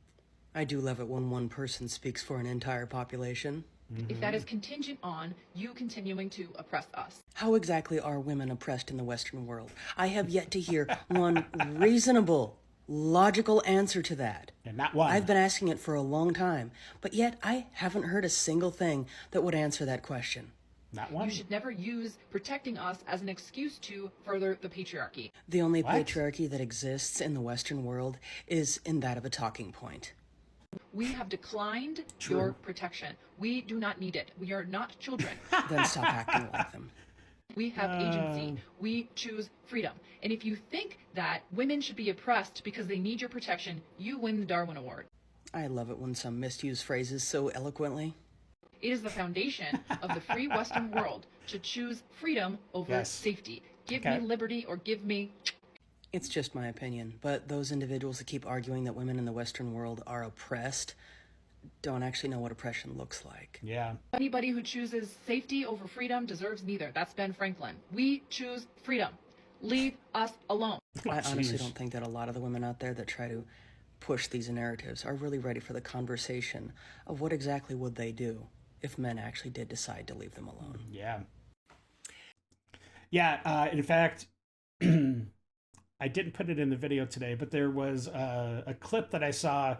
I do love it when one person speaks for an entire population. If that is contingent on you continuing to oppress us. How exactly are women oppressed in the Western world? I have yet to hear one reasonable, logical answer to that. And not one. I've been asking it for a long time, but yet I haven't heard a single thing that would answer that question. Not one. You should never use protecting us as an excuse to further the patriarchy. The only patriarchy that exists in the Western world is in that of a talking point. We have declined your protection. We do not need it. We are not children. Then stop acting like them. We have agency. We choose freedom. And if you think that women should be oppressed because they need your protection, you win the Darwin Award. I love it when some misuse phrases so eloquently. It is the foundation of the free Western world to choose freedom over safety. Give me liberty or give me... It's just my opinion, but those individuals that keep arguing that women in the Western world are oppressed don't actually know what oppression looks like. Yeah. Anybody who chooses safety over freedom deserves neither. That's Ben Franklin. We choose freedom. Leave us alone. I honestly don't think that a lot of the women out there that try to push these narratives are really ready for the conversation of what exactly would they do if men actually did decide to leave them alone. Yeah. Yeah, in fact... I didn't put it in the video today, but there was a clip that I saw.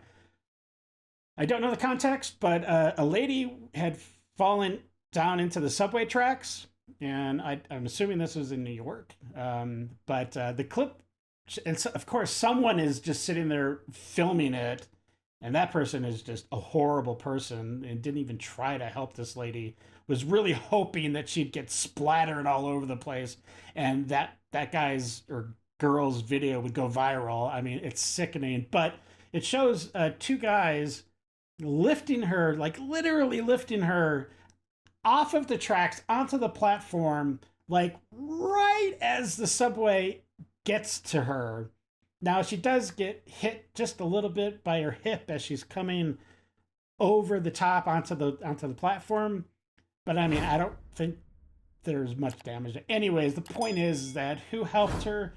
I don't know the context, but a lady had fallen down into the subway tracks, and I'm assuming this was in New York. But the clip, and so, of course, someone is just sitting there filming it, and that person is just a horrible person and didn't even try to help this lady. Was really hoping that she'd get splattered all over the place, and that guy's or girl's video would go viral. I mean, it's sickening, but it shows two guys lifting her, like literally lifting her off of the tracks onto the platform, like right as the subway gets to her. Now she does get hit just a little bit by her hip as she's coming over the top onto the platform, but I mean, I don't think there's much damage. Anyways, the point is that who helped her?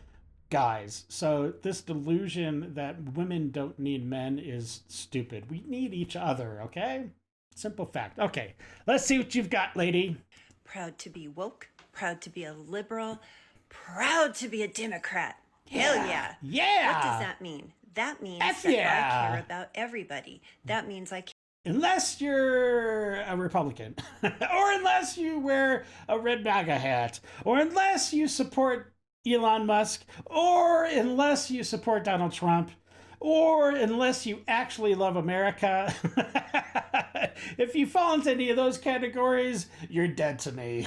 Guys. So this delusion that women don't need men is stupid. We need each other, okay? Simple fact. Okay, let's see what you've got, lady. Proud to be woke, proud to be a liberal, proud to be a Democrat. Hell yeah. Yeah. What does that mean? That means F that yeah. I care about everybody. That means I care. Unless you're a Republican, or unless you wear a red MAGA hat, or unless you support Elon Musk, or unless you support Donald Trump, or unless you actually love America. If you fall into any of those categories, you're dead to me.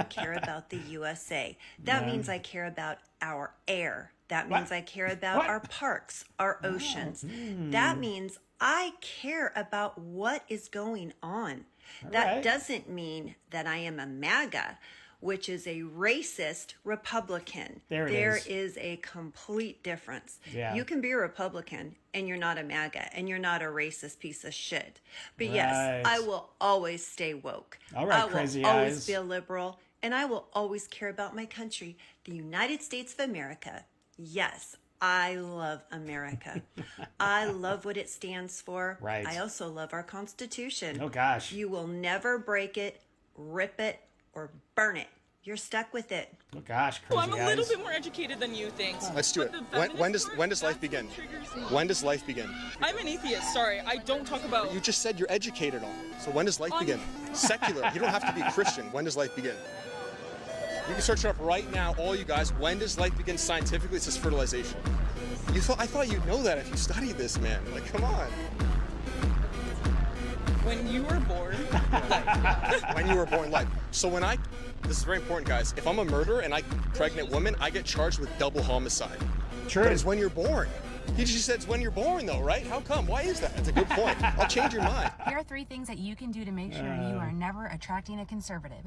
Care about the USA. That means I care about our air. That means I care about our parks, our oceans. That means I care about what is going on. That doesn't mean that I am a MAGA, which is a racist Republican. There is a complete difference. Yeah. You can be a Republican and you're not a MAGA and you're not a racist piece of shit. But yes, I will always stay woke. All right, I will crazy always eyes. be a liberal, and I will always care about my country, the United States of America. Yes, I love America. I love what it stands for. Right. I also love our Constitution. Oh, gosh. You will never break it, rip it, or burn it. You're stuck with it. Oh gosh, crazy Well, I'm a little eyes. bit more educated than you think. Let's do it. When does life begin? When does life begin? I'm an atheist. Sorry, I don't talk about. You just said you're educated on it. So when does life begin? Secular. You don't have to be Christian. When does life begin? You can search it up right now, all you guys. When does life begin scientifically? It says fertilization. I thought you'd know that if you studied this, man. Like, come on. When you were born. When you were born, life. So this is very important, guys. If I'm a murderer and I pregnant woman, I get charged with double homicide. True. But it's when you're born. He just said it's when you're born, though, right? How come? Why is that? That's a good point. I'll change your mind. Here are 3 things that you can do to make sure you are never attracting a conservative.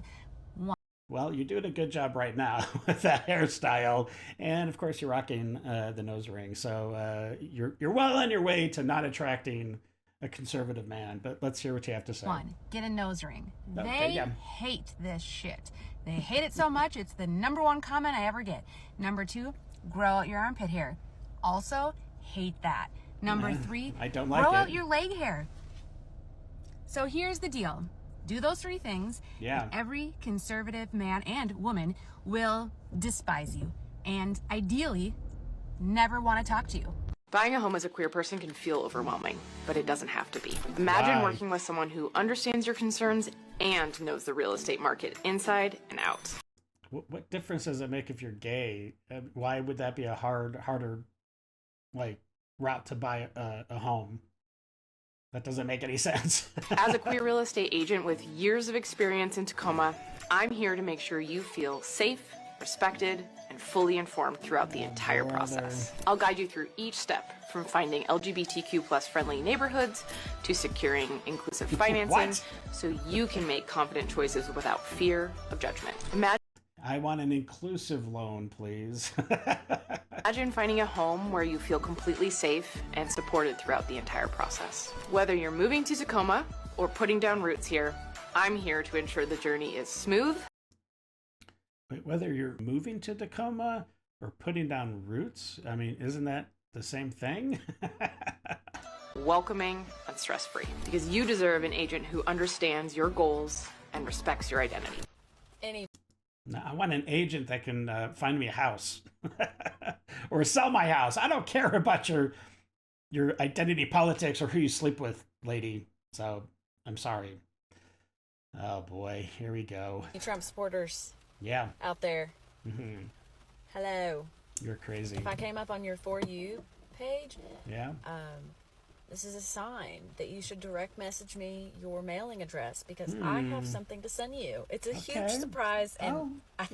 1. Well, you're doing a good job right now with that hairstyle, and of course you're rocking the nose ring. So you're well on your way to not attracting a conservative man. But let's hear what you have to say. 1. Get a nose ring. Okay, They hate this shit. They hate it so much, it's the #1 comment I ever get. 2, grow out your armpit hair. Also, hate that. 3, I don't like grow it. out your leg hair. So here's the deal. Do those 3 things, and every conservative man and woman will despise you, and ideally, never want to talk to you. Buying a home as a queer person can feel overwhelming, but it doesn't have to be. Imagine Why? working with someone who understands your concerns and knows the real estate market inside and out. What difference does it make if you're gay? Why would that be a harder, route to buy a home? That doesn't make any sense. As a queer real estate agent with years of experience in Tacoma, I'm here to make sure you feel safe, respected, and fully informed throughout the entire process. I'll guide you through each step, from finding LGBTQ+ friendly neighborhoods to securing inclusive financing, so you can make confident choices without fear of judgment. I want an inclusive loan, please. Imagine finding a home where you feel completely safe and supported throughout the entire process. Whether you're moving to Tacoma or putting down roots here, I'm here to ensure the journey is smooth. Wait, whether you're moving to Tacoma or putting down roots, I mean, isn't that the same thing? Welcoming and stress-free, because you deserve an agent who understands your goals and respects your identity. No, I want an agent that can find me a house or sell my house. I don't care about your identity politics or who you sleep with, lady. So I'm sorry. Oh boy, here we go. Trump supporters. Yeah. Out there. Mm-hmm. Hello. You're crazy. If I came up on your For You page, yeah. This is a sign that you should direct message me your mailing address, because I have something to send you. It's a huge surprise, and I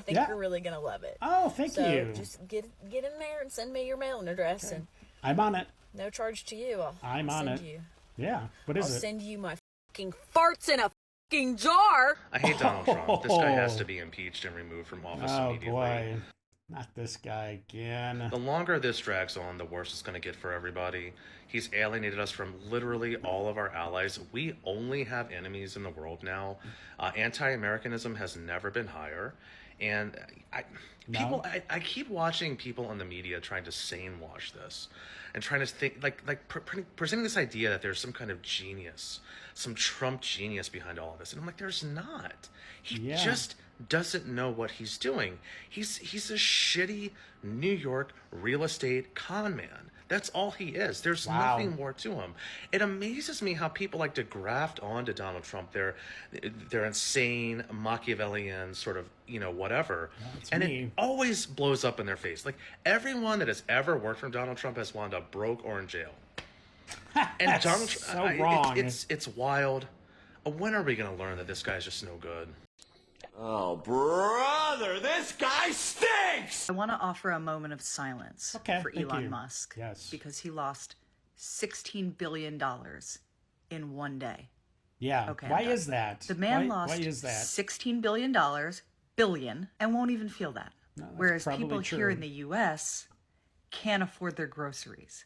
think you're really gonna love it. Oh, thank you. Just get in there and send me your mailing address, and I'm on it. no charge to you. I'm on it. You. Yeah. What is I'll it? send you my fucking farts in a fucking jar. I hate Donald Trump. This guy has to be impeached and removed from office Oh immediately. boy. Not this guy again. The longer this drags on, the worse it's going to get for everybody. He's alienated us from literally all of our allies. We only have enemies in the world now. Anti-Americanism has never been higher. And I keep watching people in the media trying to sane wash this and trying to think, presenting this idea that there's some kind of genius, some Trump genius behind all of this. And I'm like, there's not. He just doesn't know what he's doing. He's a shitty New York real estate con man. That's all he is. There's nothing more to him. It amazes me how people like to graft onto Donald Trump their insane Machiavellian sort of, whatever. And it always blows up in their face. Like, everyone that has ever worked for Donald Trump has wound up broke or in jail. And Donald Trump, so wrong. It's wild. When are we going to learn that this guy's just no good? Oh, brother, this guy stinks! I want to offer a moment of silence for Elon Musk. Yes. Because he lost $16 billion in one day. Yeah. Okay. Why is that? The man lost $16 billion, and won't even feel that. No, whereas people here in the U.S. can't afford their groceries.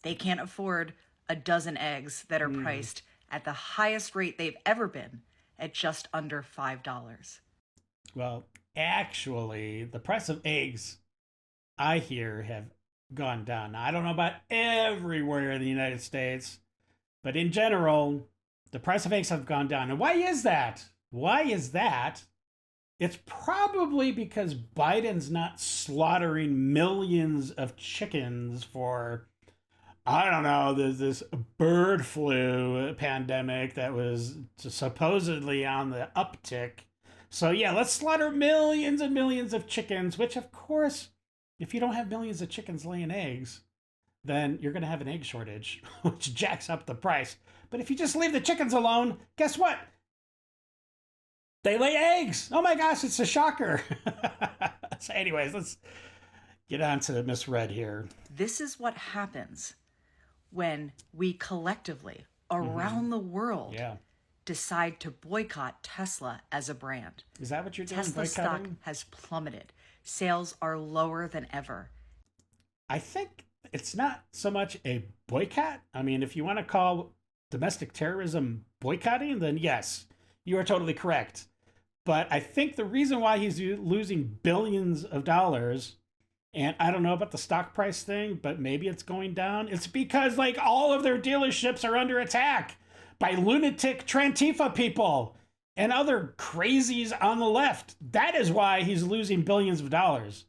They can't afford a dozen eggs that are priced at the highest rate they've ever been at just under $5. Well, actually, the price of eggs, I hear, have gone down. Now, I don't know about everywhere in the United States, but in general, the price of eggs have gone down. And why is that? Why is that? It's probably because Biden's not slaughtering millions of chickens for, I don't know, there's this bird flu pandemic that was supposedly on the uptick. So yeah, let's slaughter millions and millions of chickens, which of course, if you don't have millions of chickens laying eggs, then you're going to have an egg shortage, which jacks up the price. But if you just leave the chickens alone, guess what? They lay eggs. Oh my gosh, it's a shocker. So anyways, let's get on to Miss Red here. This is what happens when we collectively around the world decide to boycott Tesla as a brand. Is that what you're doing? Tesla stock has plummeted. Sales are lower than ever. I think it's not so much a boycott. I mean, if you want to call domestic terrorism boycotting, then yes, you are totally correct. But I think the reason why he's losing billions of dollars, and I don't know about the stock price thing, but maybe it's going down, it's because like all of their dealerships are under attack by lunatic Trantifa people and other crazies on the left. That is why he's losing billions of dollars.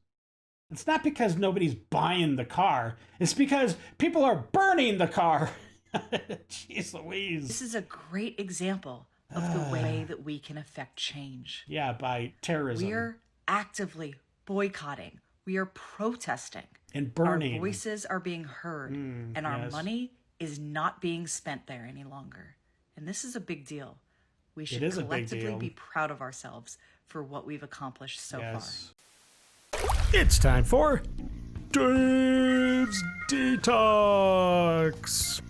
It's not because nobody's buying the car. It's because people are burning the car. Jeez Louise. This is a great example of the way that we can affect change. Yeah, by terrorism. We're actively boycotting. We are protesting. And burning. Our voices are being heard. And our money is not being spent there any longer. And this is a big deal. We should collectively be proud of ourselves for what we've accomplished so far. It's time for Dave's Detox.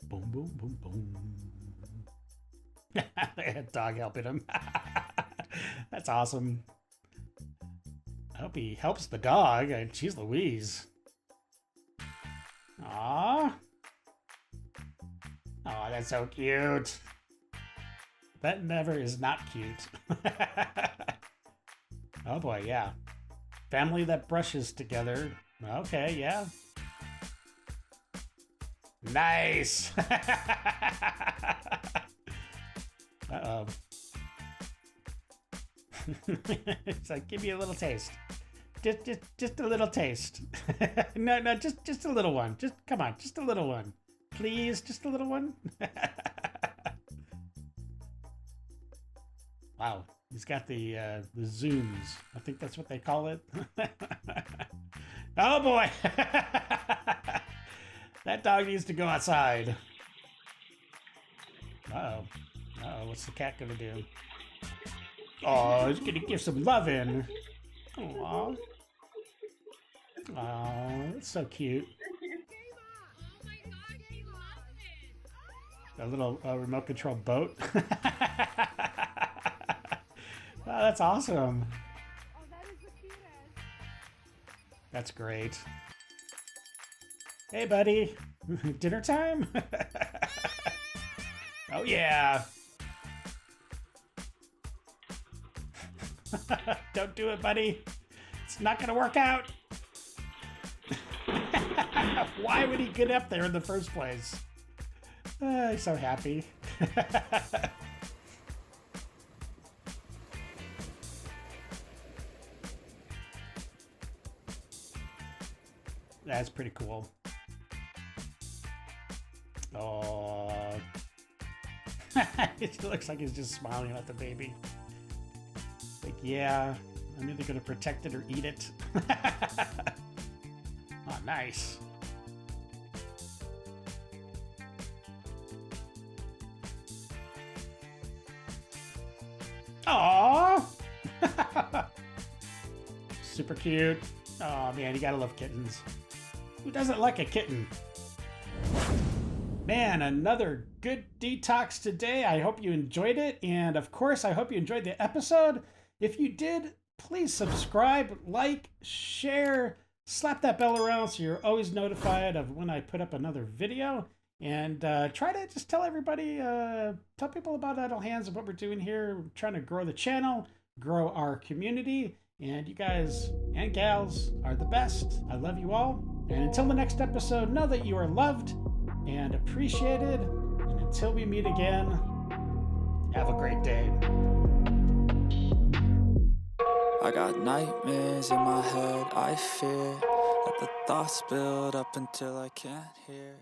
Boom, boom, boom, boom. Dog helping him. That's awesome. I hope he helps the dog. Jeez Louise. Aww. Oh, that's so cute. That never is not cute. Oh boy, yeah. Family that brushes together. Okay, yeah. Nice. Uh-oh. It's like, give me a little taste. Just a little taste. No, just a little one. Just come on, just a little one. Please, just a little one. Wow, he's got the zooms. I think that's what they call it. Oh boy. That dog needs to go outside. Uh-oh. Uh-oh, what's the cat gonna do? Oh, he's gonna give some loving. Aww. Oh, that's so cute. A little remote control boat. Oh, that's awesome. That's great. Hey, buddy. Dinner time? Oh, yeah. Don't do it, buddy. It's not going to work out. Why would he get up there in the first place? He's so happy. That's pretty cool. Oh. It looks like he's just smiling at the baby. Like, yeah, I'm either going to protect it or eat it. Oh, nice. Aww. Super cute. Oh, man, you gotta love kittens. Who doesn't like a kitten? Man, another good detox today. I hope you enjoyed it. And of course, I hope you enjoyed the episode. If you did, please subscribe, like, share, slap that bell around so you're always notified of when I put up another video. And try to just tell everybody, tell people about Idle Hands and what we're doing here. We're trying to grow the channel, grow our community. And you guys and gals are the best. I love you all. And until the next episode, know that you are loved and appreciated. And until we meet again, have a great day. I got nightmares in my head, I fear that the thoughts build up until I can't hear.